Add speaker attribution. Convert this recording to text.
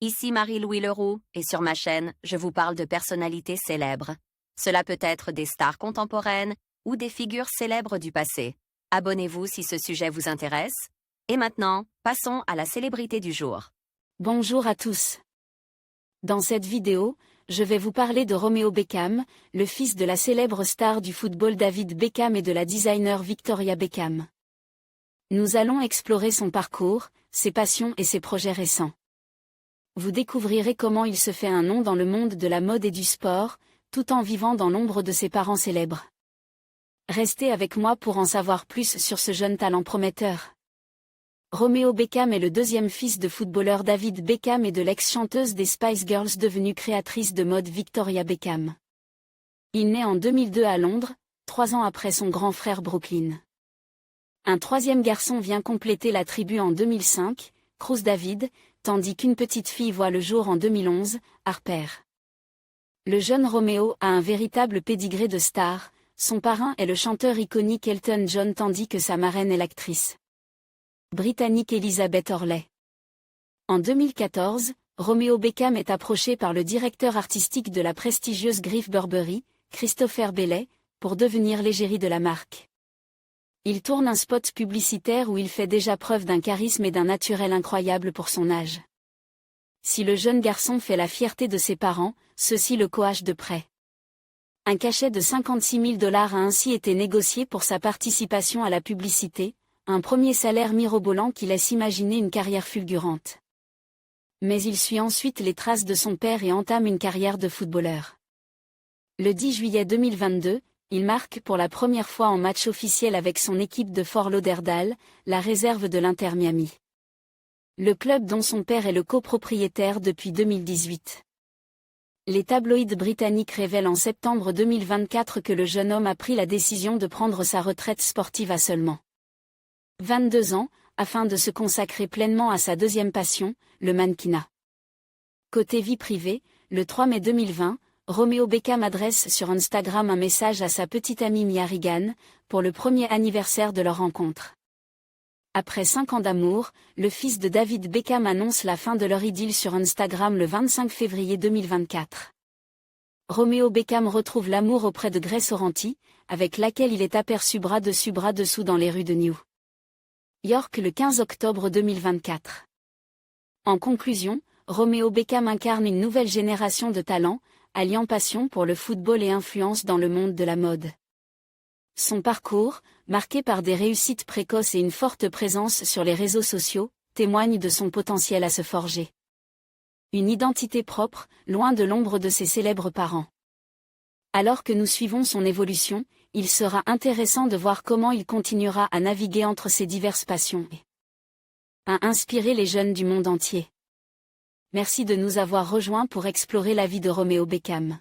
Speaker 1: Ici Marie-Louis Leroux, et sur ma chaîne, je vous parle de personnalités célèbres. Cela peut être des stars contemporaines ou des figures célèbres du passé. Abonnez-vous si ce sujet vous intéresse. Et maintenant, passons à la célébrité du jour.
Speaker 2: Bonjour à tous. Dans cette vidéo, je vais vous parler de Romeo Beckham, le fils de la célèbre star du football David Beckham et de la designer Victoria Beckham. Nous allons explorer son parcours, ses passions et ses projets récents. Vous découvrirez comment il se fait un nom dans le monde de la mode et du sport, tout en vivant dans l'ombre de ses parents célèbres. Restez avec moi pour en savoir plus sur ce jeune talent prometteur. Romeo Beckham est le deuxième fils de footballeur David Beckham et de l'ex-chanteuse des Spice Girls devenue créatrice de mode Victoria Beckham. Il naît en 2002 à Londres, 3 ans après son grand frère Brooklyn. Un troisième garçon vient compléter la tribu en 2005, Cruz David, tandis qu'une petite fille voit le jour en 2011, Harper. Le jeune Romeo a un véritable pédigré de star, son parrain est le chanteur iconique Elton John tandis que sa marraine est l'actrice britannique Elizabeth Hurley. En 2014, Romeo Beckham est approché par le directeur artistique de la prestigieuse griffe Burberry, Christopher Bailey, pour devenir l'égérie de la marque. Il tourne un spot publicitaire où il fait déjà preuve d'un charisme et d'un naturel incroyable pour son âge. Si le jeune garçon fait la fierté de ses parents, ceux-ci le coachent de près. Un cachet de 56 000 $ a ainsi été négocié pour sa participation à la publicité, un premier salaire mirobolant qui laisse imaginer une carrière fulgurante. Mais il suit ensuite les traces de son père et entame une carrière de footballeur. Le 10 juillet 2022, il marque pour la première fois en match officiel avec son équipe de Fort Lauderdale, la réserve de l'Inter Miami. Le club dont son père est le copropriétaire depuis 2018. Les tabloïds britanniques révèlent en septembre 2024 que le jeune homme a pris la décision de prendre sa retraite sportive à seulement 22 ans, afin de se consacrer pleinement à sa deuxième passion, le mannequinat. Côté vie privée, le 3 mai 2020, Romeo Beckham adresse sur Instagram un message à sa petite amie Mia Regan, pour le premier anniversaire de leur rencontre. Après 5 ans d'amour, le fils de David Beckham annonce la fin de leur idylle sur Instagram le 25 février 2024. Romeo Beckham retrouve l'amour auprès de Grace Oranti, avec laquelle il est aperçu bras dessus bras dessous dans les rues de New York le 15 octobre 2024. En conclusion, Romeo Beckham incarne une nouvelle génération de talents, alliant passion pour le football et influence dans le monde de la mode. Son parcours, marqué par des réussites précoces et une forte présence sur les réseaux sociaux, témoigne de son potentiel à se forger une identité propre, loin de l'ombre de ses célèbres parents. Alors que nous suivons son évolution, il sera intéressant de voir comment il continuera à naviguer entre ses diverses passions et à inspirer les jeunes du monde entier. Merci de nous avoir rejoints pour explorer la vie de Romeo Beckham.